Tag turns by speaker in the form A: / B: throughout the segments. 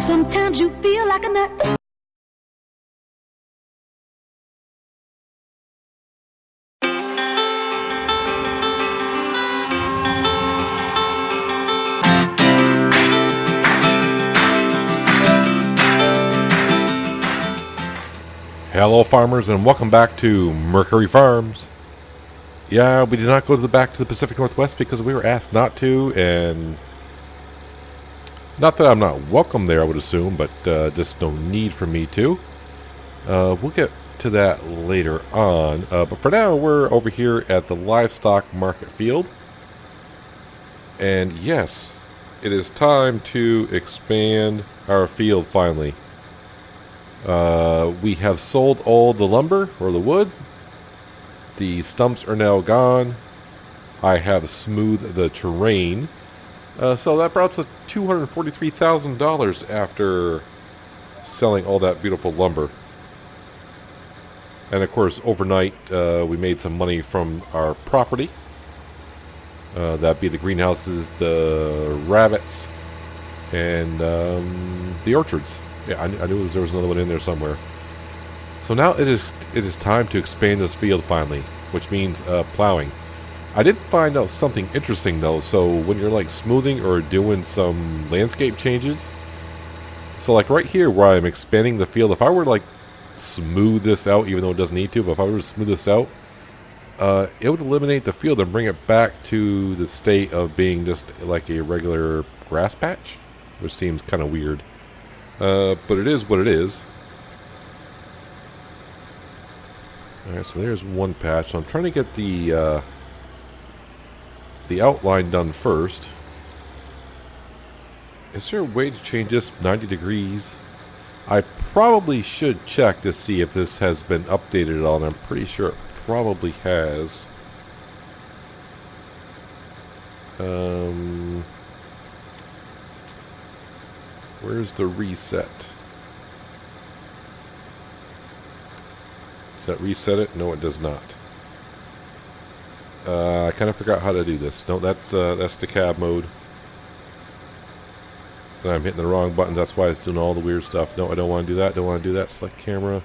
A: Sometimes you feel like a nut.
B: Hello farmers, and welcome back to Mercury Farms. Yeah, we did not go back to the Pacific Northwest because we were asked not to, and not that I'm not welcome there, I would assume, but just no need for me to. We'll get to that later on, but for now we're over here at the livestock market field. And yes, it is time to expand our field finally. We have sold all the lumber, or the wood. The stumps are now gone. I have smoothed the terrain. So that brought us to $243,000 after selling all that beautiful lumber. And of course, overnight, we made some money from our property. That'd be the greenhouses, the rabbits, and the orchards. Yeah, I knew there was another one in there somewhere. So now it is time to expand this field finally, which means plowing. I did find out something interesting though. So when you're like smoothing or doing some landscape changes, so like right here where I'm expanding the field, if I were to like smooth this out, even though it doesn't need to, but if I were to smooth this out, it would eliminate the field and bring it back to the state of being just like a regular grass patch, which seems kind of weird. But it is what it is. Alright, so there's one patch. So I'm trying to get the outline done first. Is there a way to change this 90 degrees? I probably should check to see if this has been updated at all, and I'm pretty sure it probably has. Where's the reset? Does that reset it? No, it does not. I kind of forgot how to do this. No, that's the cab mode. And I'm hitting the wrong button. That's why it's doing all the weird stuff. No, I don't want to do that. Don't want to do that. Select camera.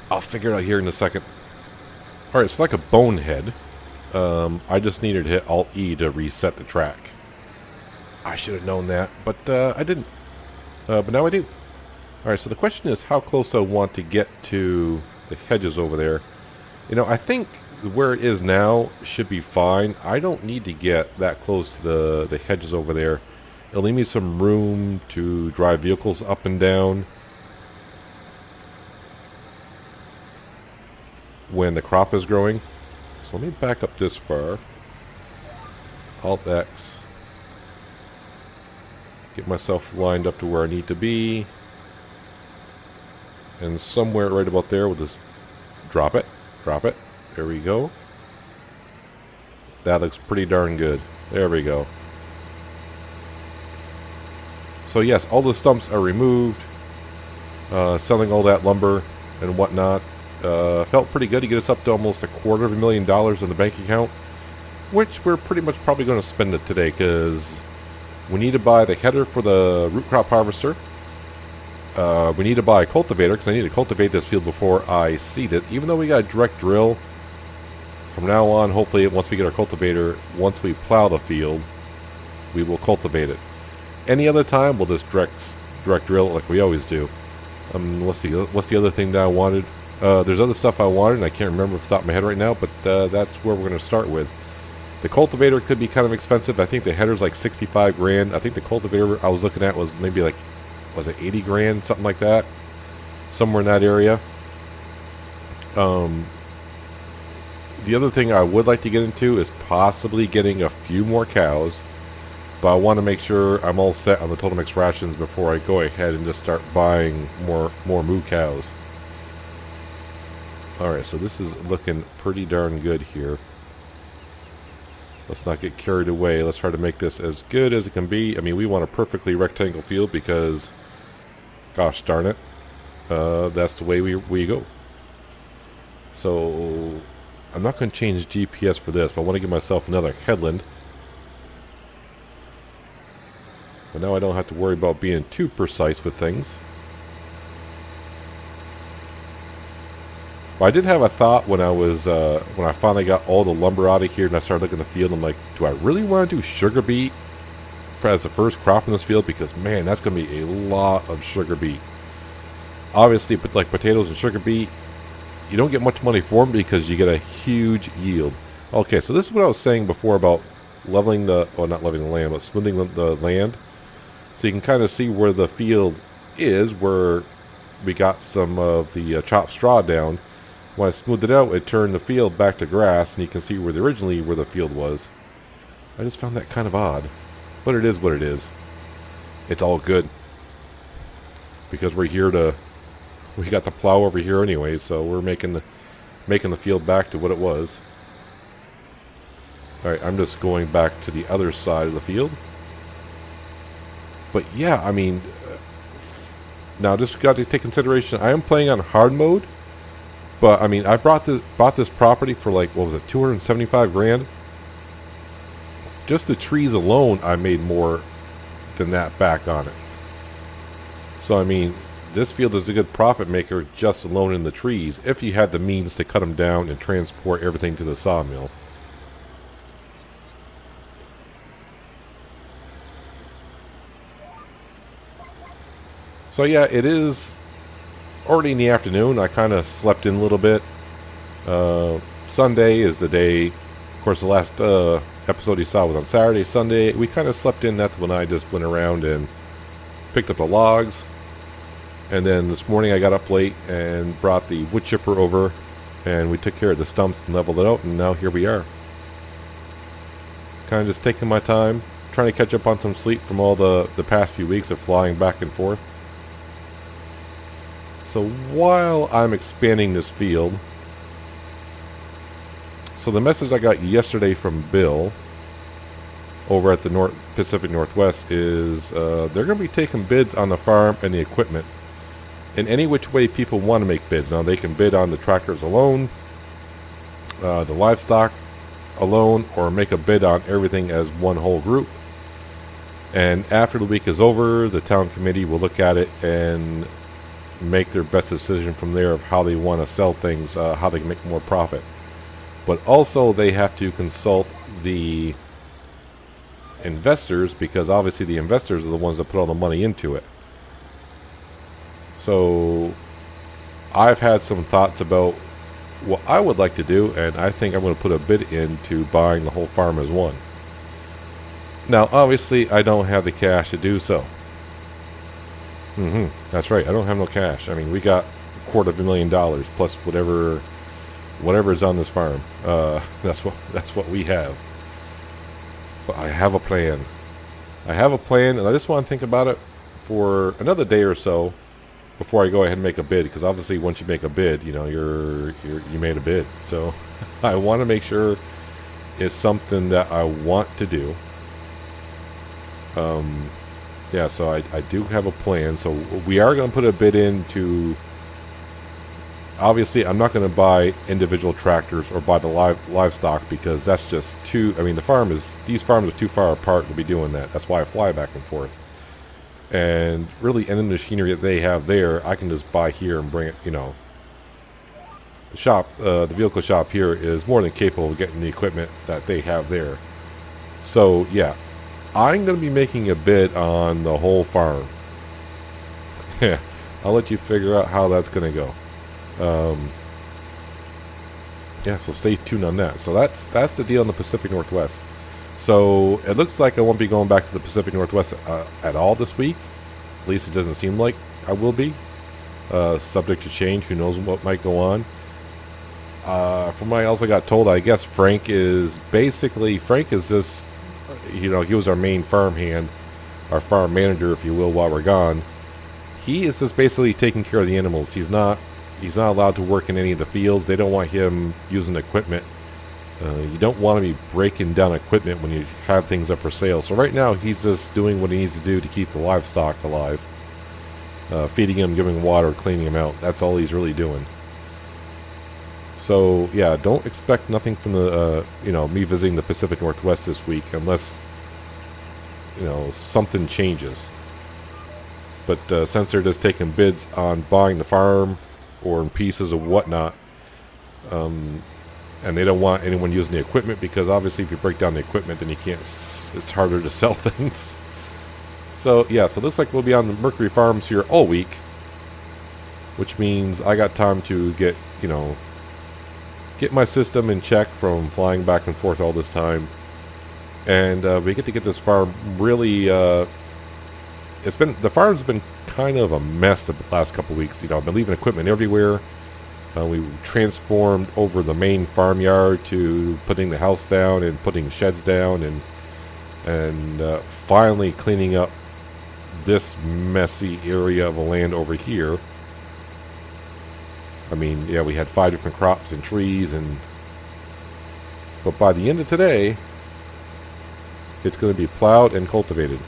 B: I'll figure it out here in a second. Alright, it's like a bonehead. I just needed to hit Alt-E to reset the track. I should have known that, but I didn't. But now I do. Alright, so the question is how close do I want to get to the hedges over there. You know, I think where it is now should be fine. I don't need to get that close to the hedges over there. It'll leave me some room to drive vehicles up and down when the crop is growing. So let me back up this far. Alt-X. Get myself lined up to where I need to be. And somewhere right about there, we'll just drop it. Drop it. There we go. That looks pretty darn good. There we go. So yes, all the stumps are removed. Selling all that lumber and whatnot. Felt pretty good to get us up to almost $250,000 in the bank account, which we're pretty much probably going to spend it today because we need to buy the header for the root crop harvester. We need to buy a cultivator because I need to cultivate this field before I seed it. Even though we got a direct drill, from now on, hopefully, once we get our cultivator, once we plow the field, we will cultivate it. Any other time, we'll just direct drill like we always do. What's the other thing that I wanted? There's other stuff I wanted, and I can't remember off the top of my head right now, but that's where we're going to start with. The cultivator could be kind of expensive. I think the header's like 65 grand. I think the cultivator I was looking at was maybe like, was it 80 grand, something like that? Somewhere in that area. The other thing I would like to get into is possibly getting a few more cows, but I want to make sure I'm all set on the total mix rations before I go ahead and just start buying more moo cows. Alright, so this is looking pretty darn good here. Let's not get carried away. Let's try to make this as good as it can be. I mean, we want a perfectly rectangle field because, gosh darn it, that's the way we go. So I'm not going to change GPS for this, but I want to give myself another headland. But now I don't have to worry about being too precise with things. But I did have a thought when I finally got all the lumber out of here and I started looking at the field. I'm like, do I really want to do sugar beet as the first crop in this field? Because man, that's going to be a lot of sugar beet. Obviously, but like potatoes and sugar beet, you don't get much money for them because you get a huge yield. Okay, so this is what I was saying before about leveling the, well, not leveling the land, but smoothing the land. So you can kind of see where the field is, where we got some of the chopped straw down. When I smoothed it out, it turned the field back to grass, and you can see where the field was. I just found that kind of odd. But it is what it is. It's all good. Because we got the plow over here anyway, so we're making the field back to what it was. Alright, I'm just going back to the other side of the field. But yeah, I mean, now just got to take consideration, I am playing on hard mode. But I mean, I bought this property for like, what was it, 275 grand? Just the trees alone, I made more than that back on it. So I mean, this field is a good profit maker just alone in the trees, if you had the means to cut them down and transport everything to the sawmill. So yeah, it is already in the afternoon. I kind of slept in a little bit. Sunday is the day. Of course, the last episode you saw was on Saturday. Sunday, we kind of slept in. That's when I just went around and picked up the logs. And then this morning I got up late and brought the wood chipper over. And we took care of the stumps and leveled it out. And now here we are. Kind of just taking my time. Trying to catch up on some sleep from all the past few weeks of flying back and forth. So while I'm expanding this field, so the message I got yesterday from Bill over at the Pacific Northwest is they're going to be taking bids on the farm and the equipment in any which way people want to make bids. Now they can bid on the tractors alone, the livestock alone, or make a bid on everything as one whole group. And after the week is over, the town committee will look at it and make their best decision from there of how they want to sell things, how they can make more profit. But also they have to consult the investors, because obviously the investors are the ones that put all the money into it. So I've had some thoughts about what I would like to do, and I think I'm going to put a bid into buying the whole farm as one. Now obviously I don't have the cash to do so. That's right. I don't have no cash. I mean, we got $250,000 plus whatever is on this farm. That's what we have. But I have a plan. And I just want to think about it for another day or so before I go ahead and make a bid. Because obviously, once you make a bid, you know you made a bid. So I want to make sure it's something that I want to do. Yeah, so I do have a plan. So we are going to put a bid into... Obviously, I'm not going to buy individual tractors or buy the livestock, because that's just too... I mean, these farms are too far apart to be doing that. That's why I fly back and forth. And really, any machinery that they have there, I can just buy here and bring it, you know... The vehicle shop here is more than capable of getting the equipment that they have there. So, yeah. I'm going to be making a bid on the whole farm. Yeah, I'll let you figure out how that's going to go. Yeah, so stay tuned on that. So that's the deal in the Pacific Northwest. So it looks like I won't be going back to the Pacific Northwest at all this week. At least it doesn't seem like I will be. Subject to change. Who knows what might go on. From what I also got told, I guess Frank is this... You know, he was our main farm hand, our farm manager, if you will, while we're gone. He is just basically taking care of the animals. He's not allowed to work in any of the fields. They don't want him using equipment. You don't want to be breaking down equipment when you have things up for sale. So right now, he's just doing what he needs to do to keep the livestock alive. Feeding them, giving water, cleaning them out. That's all he's really doing. So yeah, don't expect nothing from the me visiting the Pacific Northwest this week, unless something changes. But since they're just taking bids on buying the farm or in pieces or whatnot, and they don't want anyone using the equipment, because obviously if you break down the equipment, then you can't. It's harder to sell things. So yeah, so it looks like we'll be on the Mercury Farms here all week, which means I got time to get my system in check from flying back and forth all this time, and we get to get this farm really. The farm's been kind of a mess the last couple weeks. I've been leaving equipment everywhere. We transformed over the main farmyard to putting the house down and putting sheds down, and finally cleaning up this messy area of land over here. I mean, yeah, we had 5 different crops and trees, but by the end of today, it's going to be plowed and cultivated.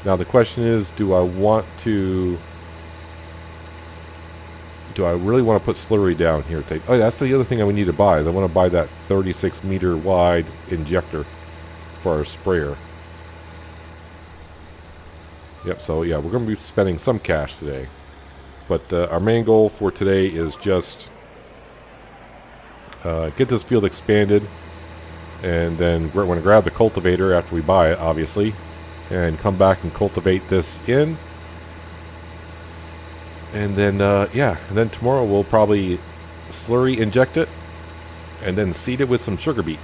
B: Now the question is, do I really want to put slurry down here? Oh, that's the other thing I would need to buy. Is I want to buy that 36 meter wide injector for our sprayer. Yep, so yeah, we're going to be spending some cash today. But our main goal for today is just get this field expanded, and then we're going to grab the cultivator after we buy it, obviously, and come back and cultivate this in. And then, and then tomorrow we'll probably slurry inject it, and then seed it with some sugar beet.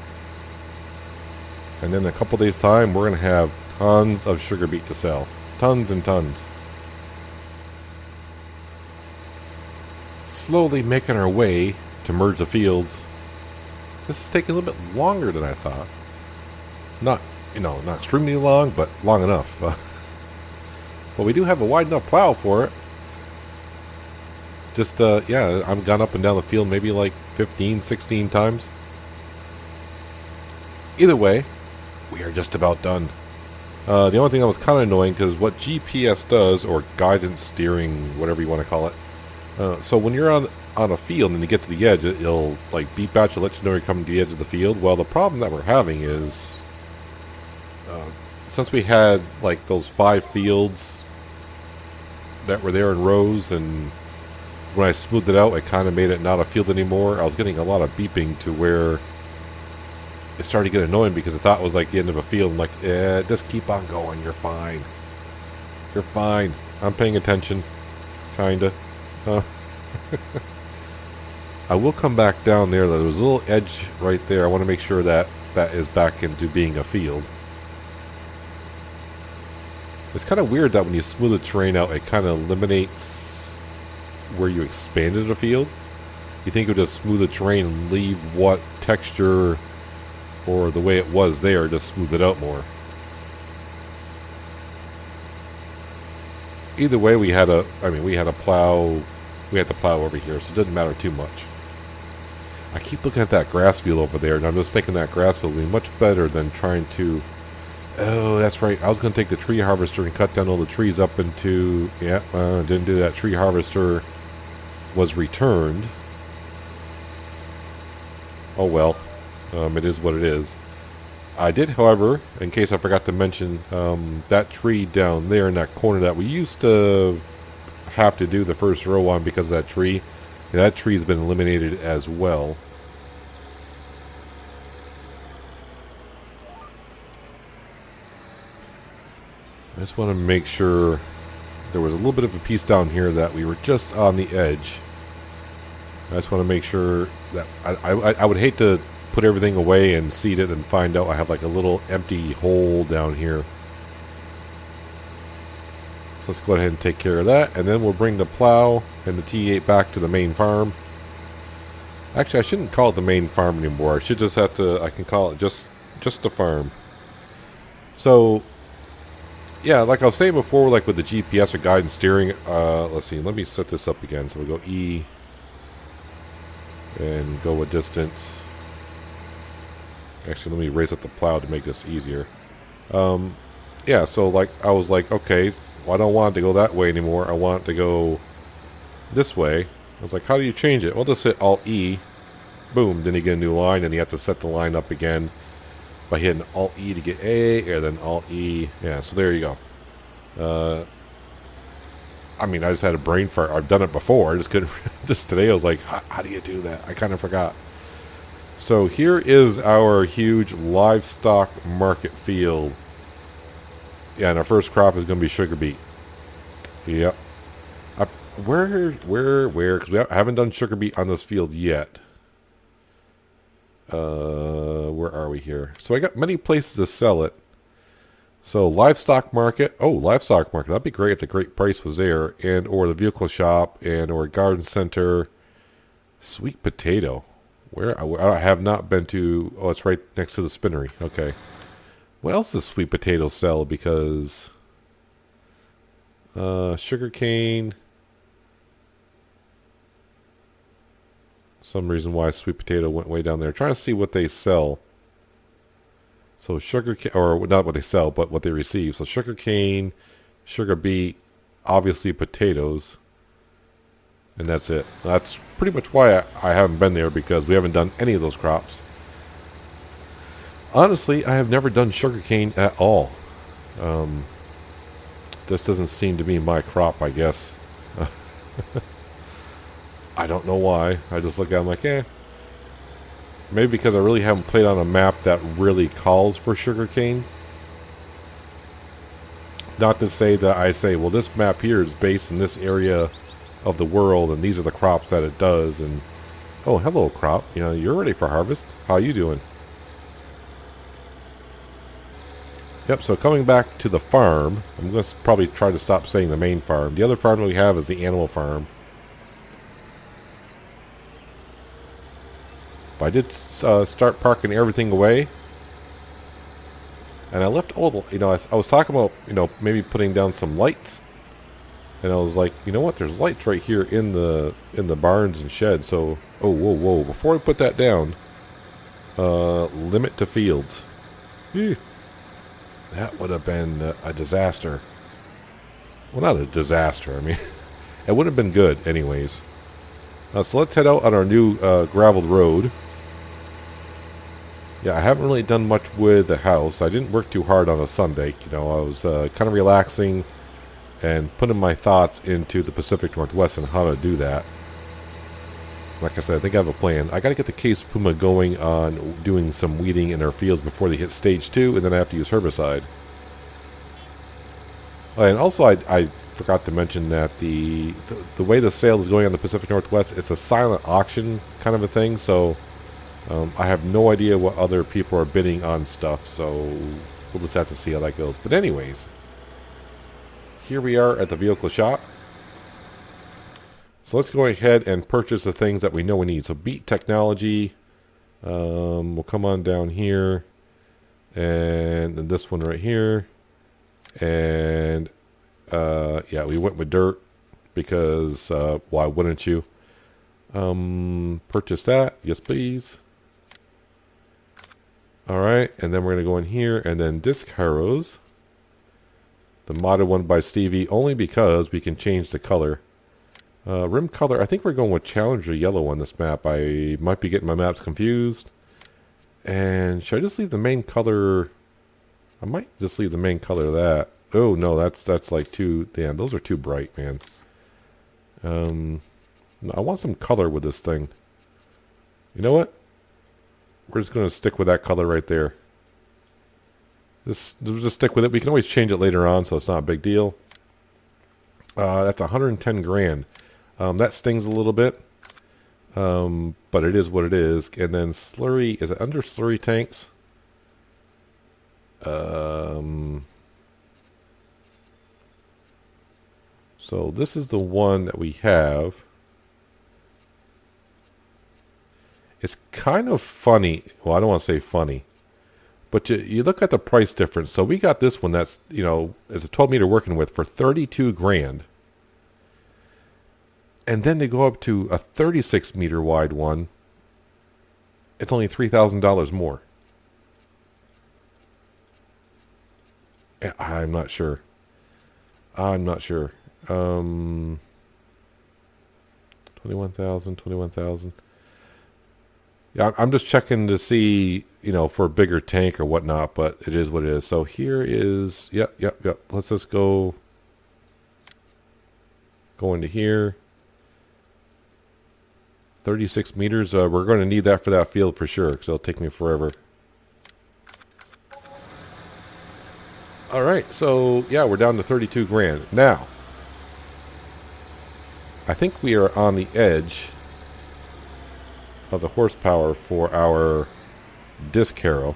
B: And then in a couple days time, we're going to have tons of sugar beet to sell. Tons and tons. Slowly making our way to merge the fields. This is taking a little bit longer than I thought. Not extremely long, but long enough. But we do have a wide enough plow for it. Just, I've gone up and down the field maybe like 15, 16 times. Either way, we are just about done. The only thing that was kind of annoying, because what GPS does, or guidance steering, whatever you want to call it, so when you're on a field and you get to the edge, it'll like beep out to let you know you're coming to the edge of the field. Well, the problem that we're having is, since we had like those 5 fields that were there in rows, and when I smoothed it out, it kind of made it not a field anymore. I was getting a lot of beeping to where it started to get annoying, because I thought it was like the end of a field. I'm like, just keep on going. You're fine. You're fine. I'm paying attention. Kinda. I will come back down there. There was a little edge right there. I want to make sure that that is back into being a field. It's kind of weird that when you smooth the terrain out, it kind of eliminates where you expanded a field. You think it would just smooth the terrain and leave what texture or the way it was there, just smooth it out more. Either way, we had to plow over here, so it didn't matter too much. I keep looking at that grass field over there, and I'm just thinking that grass field would be much better than trying to... Oh, that's right. I was going to take the tree harvester and cut down all the trees up into... Yeah, didn't do that. Tree harvester was returned. Oh well. It is what it is. I did, however, in case I forgot to mention, that tree down there in that corner that we used to have to do the first row on because of that tree. That tree's been eliminated as well. I just want to make sure there was a little bit of a piece down here that we were just on the edge. I just want to make sure that I would hate to put everything away and seed it and find out I have like a little empty hole down here. So let's go ahead and take care of that, and then we'll bring the plow and the T8 back to the main farm. Actually, I shouldn't call it the main farm anymore. I should just have to, I can call it just the farm. So yeah, like I was saying before, like with the GPS or guidance steering, let's see, let me set this up again. So we'll go E and go a distance. Actually, let me raise up the plow to make this easier. Yeah, so like I was like, okay, well, I don't want it to go that way anymore. I want it to go this way. I was like, how do you change it? Well, just hit Alt E. Boom, then you get a new line, and you have to set the line up again. by hitting Alt-E to get A, and then Alt-E. Yeah, so there you go. I mean, I just had a brain fart. I've done it before. I just couldn't. Just today, I was like, how do you do that? I kind of forgot. So here is our huge livestock market field. Yeah, and our first crop is going to be sugar beet. Yep. Where? Because we haven't done sugar beet on this field yet. Where are we here? So I got many places to sell it. So livestock market. Oh, livestock market. That'd be great if the great price was there, and or the vehicle shop, and or garden center. Sweet potato. Where I have not been to. Oh, it's right next to the spinnery. Okay. What else does sweet potato sell? Because sugar cane. Some reason why sweet potato went way down there. Trying to see what they sell. So sugar cane, or not what they sell, but what they receive. So sugar cane, sugar beet, obviously potatoes, and that's it. That's pretty much why I haven't been there, because we haven't done any of those crops. Honestly, I have never done sugar cane at all. This doesn't seem to be my crop, I guess. I don't know why. I just look at it like, eh. Maybe because I really haven't played on a map that really calls for sugarcane. Not to say that I say, well, this map here is based in this area of the world, and these are the crops that it does. And oh, hello, crop. You know, you're ready for harvest. How you doing? Yep. So coming back to the farm, I'm going to probably try to stop saying the main farm. The other farm that we have is the animal farm. I did start parking everything away, and I left all the, I was talking about, maybe putting down some lights, and I was like, you know what, there's lights right here in the barns and sheds. So, oh, whoa, before I put that down, limit to fields. Eeh. That would have been a disaster. Well, not a disaster, I mean, it would have been good anyways. So let's head out on our new graveled road. Yeah, I haven't really done much with the house. I didn't work too hard on a Sunday. I was kind of relaxing and putting my thoughts into the Pacific Northwest and how to do that. Like I said, I think I have a plan. I got to get the Case Puma going on doing some weeding in our fields before they hit stage 2, and then I have to use herbicide. And also, I forgot to mention that the way the sale is going on the Pacific Northwest, it's a silent auction kind of a thing, so I have no idea what other people are bidding on stuff, so we'll just have to see how that goes. But anyways, here we are at the vehicle shop. So let's go ahead and purchase the things that we know we need. So beet technology, we'll come on down here, and then this one right here, and yeah, we went with dirt because why wouldn't you? Purchase that, yes please. Alright, and then we're going to go in here, and then disc harrows. The modded one by Stevie, only because we can change the color. Rim color, I think we're going with Challenger yellow on this map. I might be getting my maps confused. And should I just leave the main color? I might just leave the main color of that. Oh no, that's like too, damn, those are too bright, man. No, I want some color with this thing. You know what? We're just going to stick with that color right there. Just stick with it. We can always change it later on, so it's not a big deal. That's 110 grand. That stings a little bit. But it is what it is. And then slurry, is it under slurry tanks? So this is the one that we have. It's kind of funny. Well, I don't want to say funny. But you look at the price difference. So we got this one that's, is a 12 meter working with for 32 grand. And then they go up to a 36 meter wide one. It's only $3,000 more. I'm not sure. 21,000. Yeah, I'm just checking to see, for a bigger tank or whatnot, but it is what it is. So here is, yep. Let's just go into here. 36 meters. We're going to need that for that field for sure, because it'll take me forever. All right, so yeah, we're down to 32 grand. Now, I think we are on the edge of the horsepower for our disc harrow.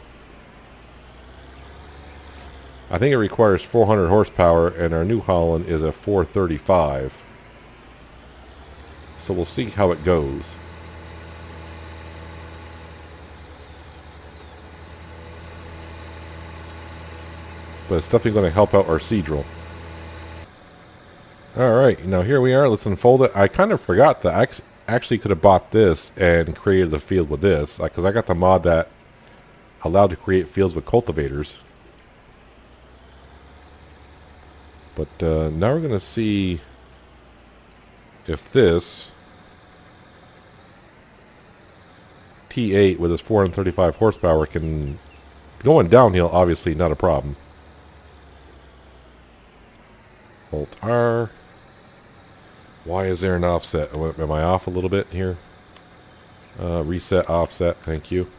B: I think it requires 400 horsepower, and our New Holland is a 435. So we'll see how it goes. But it's definitely going to help out our Seadrill. Alright, now here we are. Let's unfold it. I kind of forgot that I actually could have bought this and created the field with this. Because I got the mod that allowed to create fields with cultivators. But now we're going to see if this T8 with its 435 horsepower can... Going downhill, obviously not a problem. Alt R. Why is there an offset? Am I off a little bit here? Reset, offset, thank you.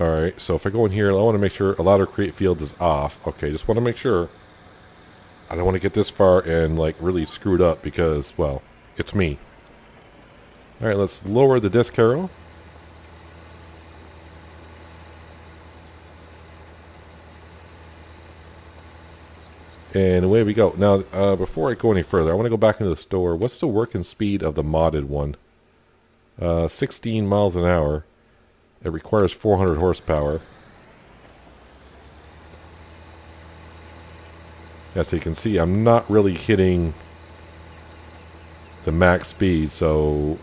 B: Alright, so if I go in here, I want to make sure allow to create fields is off. Okay, just want to make sure. I don't want to get this far and like really screw it up because, well, it's me. Alright, let's lower the disc harrow. And away we go. Now, before I go any further, I want to go back into the store. What's the working speed of the modded one? 16 miles an hour. It requires 400 horsepower. As you can see, I'm not really hitting the max speed, so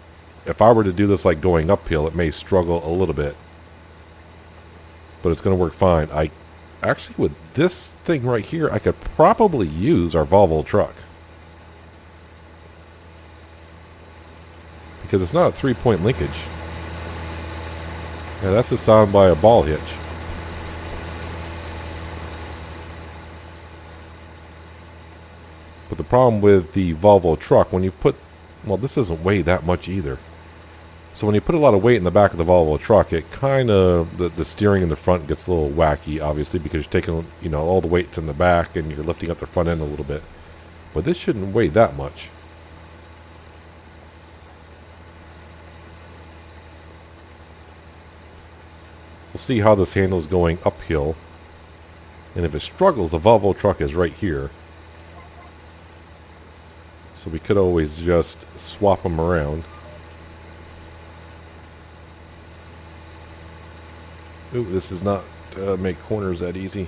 B: if I were to do this like going uphill, it may struggle a little bit. But it's going to work fine. Actually, with this thing right here, I could probably use our Volvo truck. Because it's not a 3-point linkage. Yeah, that's just on by a ball hitch. But the problem with the Volvo truck, when you put... Well, this doesn't weigh that much either. So when you put a lot of weight in the back of the Volvo truck, it kind of... The steering in the front gets a little wacky, obviously, because you're taking, all the weights in the back and you're lifting up the front end a little bit. But this shouldn't weigh that much. We'll see how this handles going uphill. And if it struggles, the Volvo truck is right here. So we could always just swap them around. Ooh, this does not make corners that easy.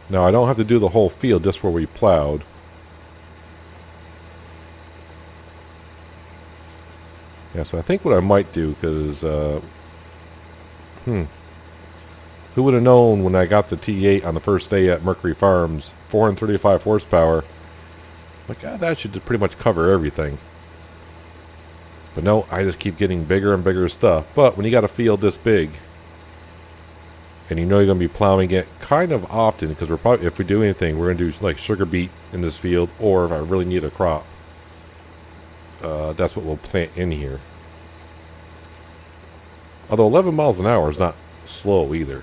B: Now I don't have to do the whole field just where we plowed. Yeah, so I think what I might do, because, who would have known when I got the T8 on the first day at Mercury Farms, 435 horsepower, like, that should pretty much cover everything. But no, I just keep getting bigger and bigger stuff. But when you got a field this big, and you're going to be plowing it kind of often, because we're probably, if we do anything, we're going to do like sugar beet in this field, or if I really need a crop, that's what we'll plant in here. Although 11 miles an hour is not slow either.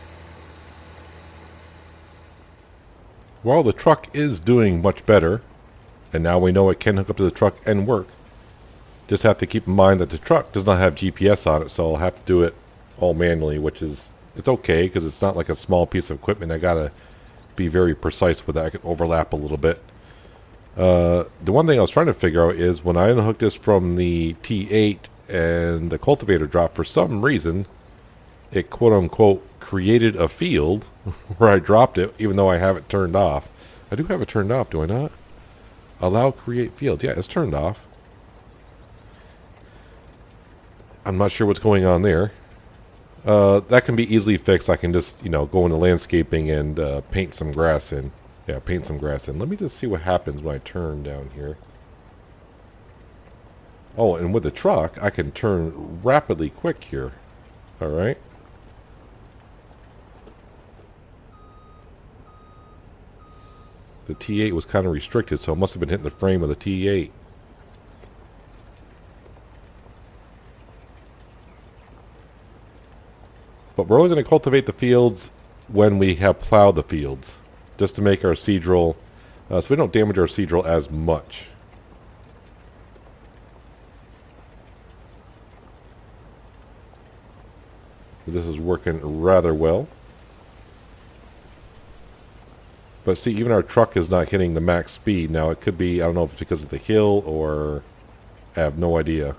B: Well, the truck is doing much better, and now we know it can hook up to the truck and work. Just have to keep in mind that the truck does not have GPS on it, so I'll have to do it all manually, which is, it's okay, because it's not like a small piece of equipment. I gotta be very precise with that. I can overlap a little bit. The one thing I was trying to figure out is when I unhooked this from the T8 and the cultivator dropped, for some reason, it quote-unquote created a field where I dropped it, even though I have it turned off. I do have it turned off, do I not? Allow create fields. Yeah, it's turned off. I'm not sure what's going on there. That can be easily fixed. I can just, go into landscaping and paint some grass in. Yeah, paint some grass in. Let me just see what happens when I turn down here. Oh, and with the truck, I can turn rapidly quick here. Alright. The T8 was kind of restricted, so it must have been hitting the frame of the T8. But we're only going to cultivate the fields when we have plowed the fields, just to make our seed drill, so we don't damage our seed drill as much. This is working rather well. But see, even our truck is not hitting the max speed. Now, it could be, I don't know if it's because of the hill or I have no idea.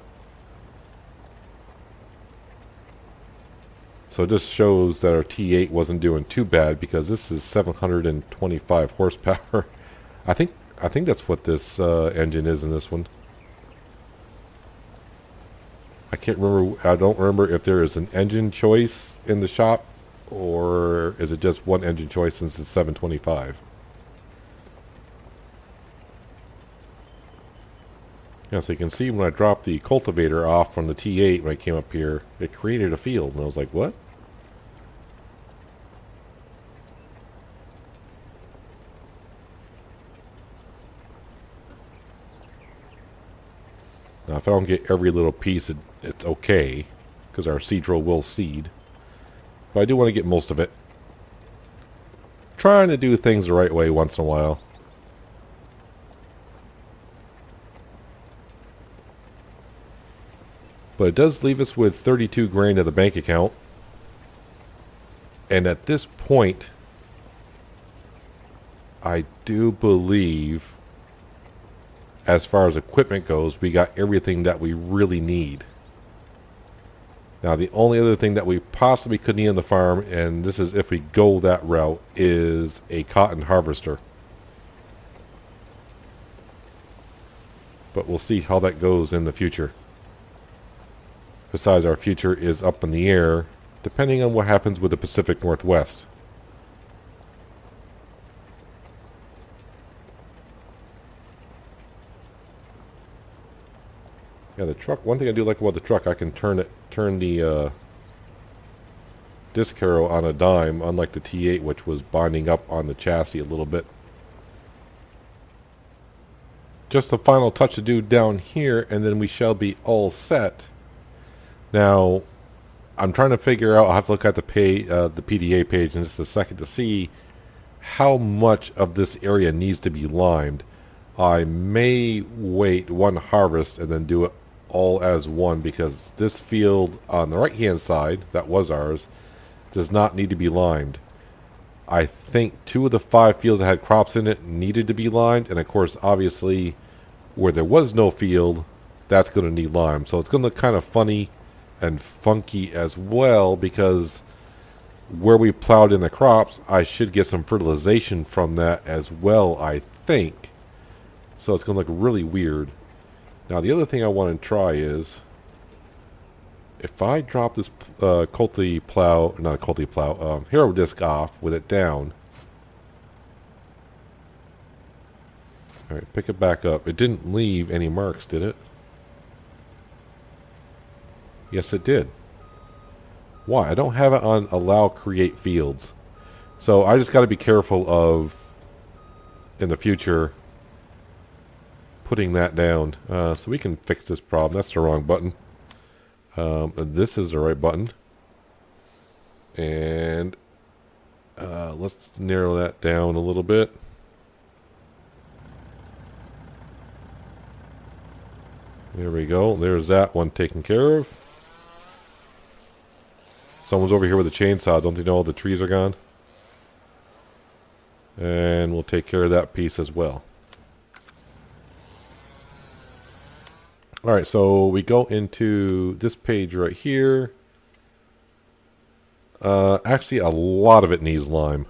B: So it just shows that our T8 wasn't doing too bad because this is 725 horsepower. I think that's what this engine is in this one. I can't remember. I don't remember if there is an engine choice in the shop, or is it just one engine choice since it's 725. Yeah, so you can see when I dropped the cultivator off from the T8 when I came up here, it created a field, and I was like, what? Now, if I don't get every little piece, it's okay, because our seed drill will seed. But I do want to get most of it. Trying to do things the right way once in a while. But it does leave us with 32 grand in the bank account. And at this point, I do believe, as far as equipment goes, we got everything that we really need. Now, the only other thing that we possibly could need on the farm, and this is if we go that route, is a cotton harvester. But we'll see how that goes in the future. Besides, our future is up in the air, depending on what happens with the Pacific Northwest. Yeah, the truck, one thing I do like about the truck, I can turn the disc harrow on a dime, unlike the T8, which was binding up on the chassis a little bit. Just the final touch to do down here, and then we shall be all set. Now, I'm trying to figure out, I'll have to look at the PDA page in just a second to see how much of this area needs to be limed. I may wait one harvest and then do it all as one, because this field on the right hand side, that was ours, does not need to be limed. I think 2 of the 5 fields that had crops in it needed to be limed, and of course, obviously, where there was no field, that's going to need lime. So it's going to look kind of funny and funky as well, because where we plowed in the crops, I should get some fertilization from that as well, I think. So it's going to look really weird. Now, the other thing I want to try is, if I drop this harrow disc off with it down. Alright, pick it back up. It didn't leave any marks, did it? Yes, it did. Why? I don't have it on allow create fields. So I just got to be careful of, in the future, putting that down. So we can fix this problem. That's the wrong button. This is the right button. And let's narrow that down a little bit. There we go. There's that one taken care of. Someone's over here with a chainsaw. Don't they know all the trees are gone? And we'll take care of that piece as well. Alright, so we go into this page right here. Actually, a lot of it needs lime.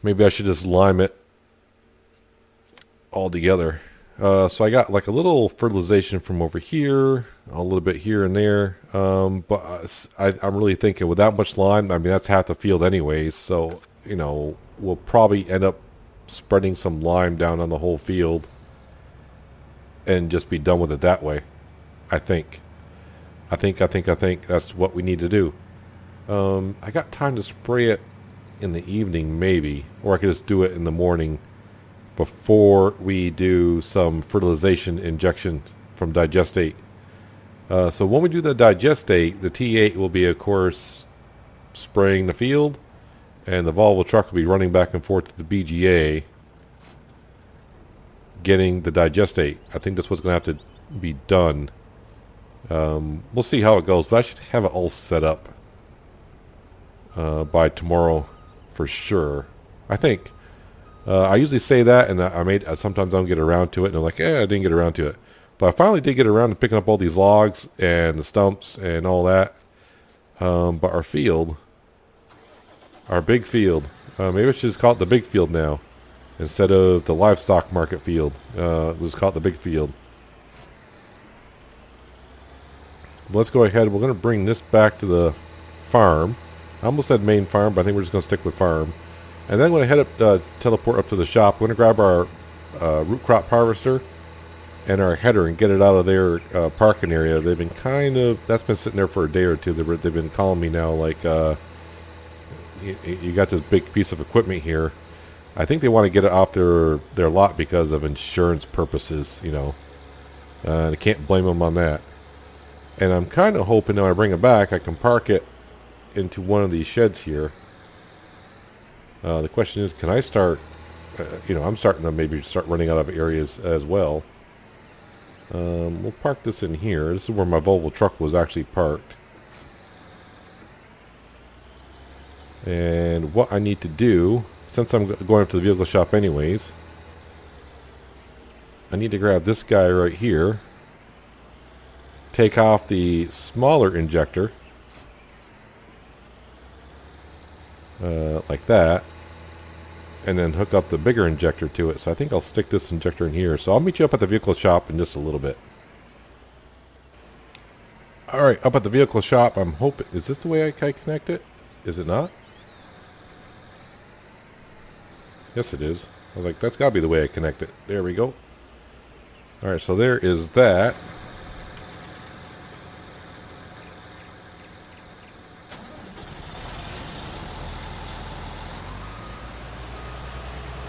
B: Maybe I should just lime it all together. So I got like a little fertilization from over here, a little bit here and there. But I'm really thinking with that much lime, I mean, that's half the field anyways. So, you know, we'll probably end up spreading some lime down on the whole field and just be done with it that way. I think. I think that's what we need to do. I got time to spray it in the evening maybe, or I could just do it in the morning before we do some fertilization injection from digestate. So when we do the digestate, the T8 will be, of course, spraying the field, and the Volvo truck will be running back and forth to the BGA, getting the digestate. I think that's what's going to have to be done. We'll see how it goes, but I should have it all set up by tomorrow for sure. I think. I usually say that, and sometimes I don't get around to it, and I'm like, I didn't get around to it. But I finally did get around to picking up all these logs and the stumps and all that. But our field, our big field, maybe I should just call it the big field now, instead of the livestock market field. It was called the big field. But let's go ahead. We're going to bring this back to the farm. I almost said main farm, but I think we're just going to stick with farm. And then I'm going to head up, teleport up to the shop. We're going to grab our root crop harvester and our header and get it out of their parking area. They've been that's been sitting there for a day or two. They've been calling me now like, you got this big piece of equipment here. I think they want to get it off their lot because of insurance purposes, you know. I can't blame them on that. And I'm kind of hoping when I bring it back, I can park it into one of these sheds here. The question is, can I start, I'm starting to maybe start running out of areas as well. We'll park this in here. This is where my Volvo truck was actually parked. And what I need to do, since I'm going up to the vehicle shop anyways, I need to grab this guy right here, take off the smaller injector, like that, and then hook up the bigger injector to it. So I think I'll stick this injector in here. So I'll meet you up at the vehicle shop in just a little bit. Alright, up at the vehicle shop, I'm hoping, is this the way I can connect it? Is it not? Yes it is. I was like, that's gotta be the way I connect it. There we go. Alright, so there is that.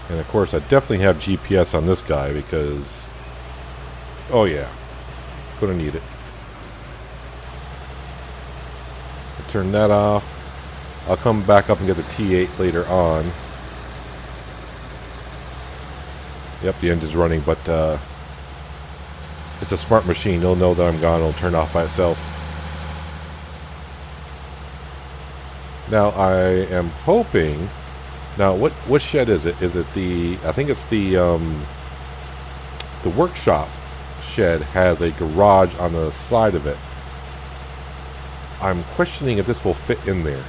B: And of course, I definitely have GPS on this guy because, oh yeah, gonna need it. I'll turn that off. I'll come back up and get the T8 later on. Yep, the engine's running, but it's a smart machine. It'll know that I'm gone. It'll turn off by itself. Now I am hoping. Now, what shed is it? Is it the? I think it's the workshop shed has a garage on the side of it. I'm questioning if this will fit in there.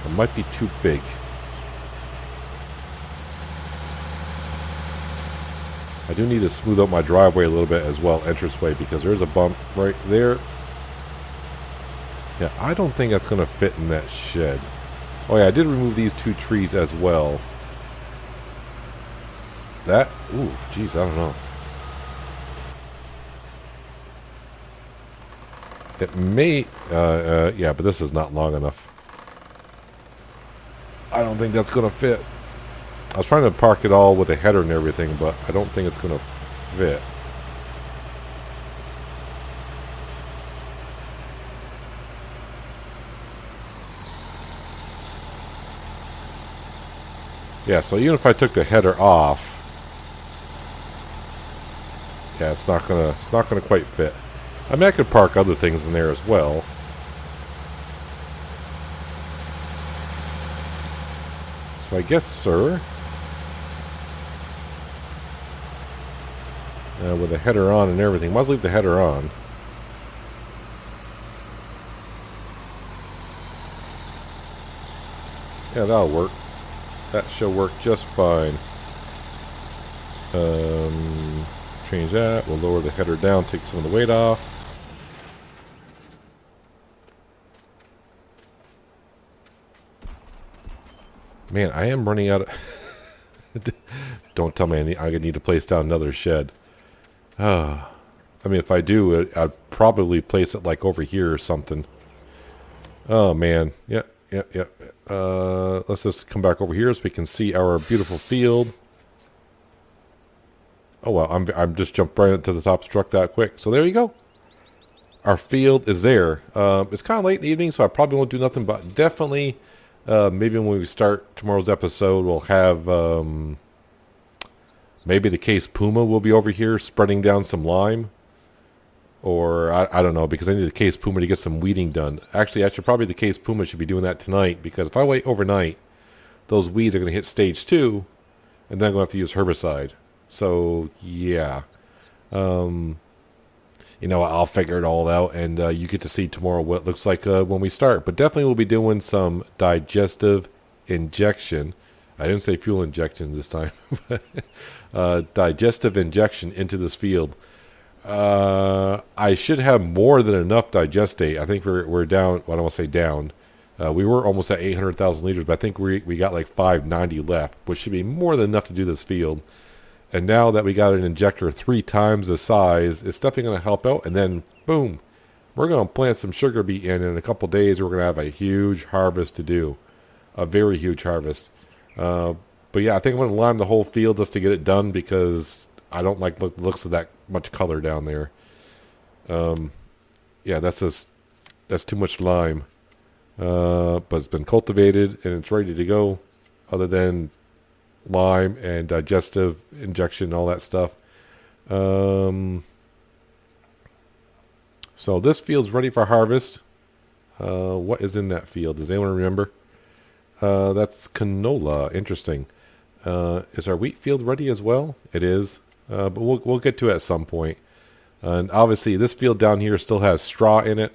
B: It might be too big. I do need to smooth out my driveway a little bit as well, entranceway, because there's a bump right there. Yeah, I don't think that's going to fit in that shed. Oh yeah, I did remove these two trees as well. That, ooh, geez, I don't know. It may, yeah, but this is not long enough. I don't think that's going to fit. I was trying to park it all with a header and everything, but I don't think it's going to fit. Yeah, so even if I took the header off, yeah, it's not gonna quite fit. I mean, I could park other things in there as well. So I guess, sir, with the header on and everything, might as well leave the header on. Yeah, that'll work. That should work just fine. Change that. We'll lower the header down, take some of the weight off. Man, I am running out of... Don't tell me I need to place down another shed. I mean, if I do, I'd probably place it like over here or something. Oh, man. Yeah. Let's just come back over here so we can see our beautiful field. Oh, well, I'm just jumped right into the top of the truck that quick. So there you go. Our field is there. It's kind of late in the evening, so I probably won't do nothing, but definitely maybe when we start tomorrow's episode, we'll have maybe the Case Puma will be over here spreading down some lime. Or, I don't know, because I need the Case Puma to get some weeding done. Actually, the Case Puma should be doing that tonight, because if I wait overnight, those weeds are going to hit stage 2, and then I'm going to have to use herbicide. So, yeah. I'll figure it all out, and you get to see tomorrow what it looks like when we start. But definitely we'll be doing some digestive injection. I didn't say fuel injection this time. Digestive injection into this field. I should have more than enough digestate. I think we're down. Well, I don't want to say down. We were almost at 800,000 liters, but I think we got like 590 left, which should be more than enough to do this field. And now that we got an injector 3 times the size, it's definitely going to help out. And then, boom, we're going to plant some sugar beet in a couple days. We're going to have a huge harvest to do, a very huge harvest. But yeah, I think I'm going to lime the whole field just to get it done because I don't like the looks of that much color down there. Yeah, that's too much lime. But it's been cultivated and it's ready to go. Other than lime and digestive injection, all that stuff. So this field's ready for harvest. What is in that field? Does anyone remember? That's canola. Interesting. Is our wheat field ready as well? It is. But we'll get to it at some point. And obviously this field down here still has straw in it.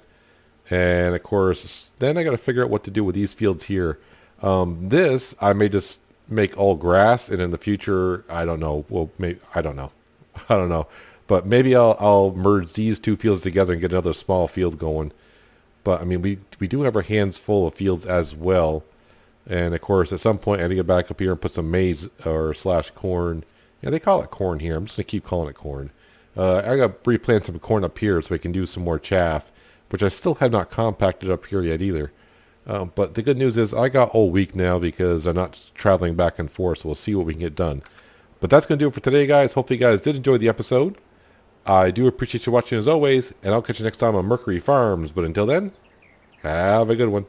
B: And of course, then I got to figure out what to do with these fields here. This I may just make all grass, and in the future, I don't know. Well, maybe I don't know. But maybe I'll merge these 2 fields together and get another small field going. But I mean, we do have our hands full of fields as well. And of course, at some point, I need to get back up here and put some maize or / corn. Yeah, they call it corn here. I'm just gonna keep calling it corn. I got to replant some corn up here so we can do some more chaff, which I still have not compacted up here yet either. But the good news is I got all week now because I'm not traveling back and forth, so we'll see what we can get done. But that's going to do it for today, guys. Hopefully you guys did enjoy the episode. I do appreciate you watching as always, and I'll catch you next time on Mercury Farms. But until then, have a good one.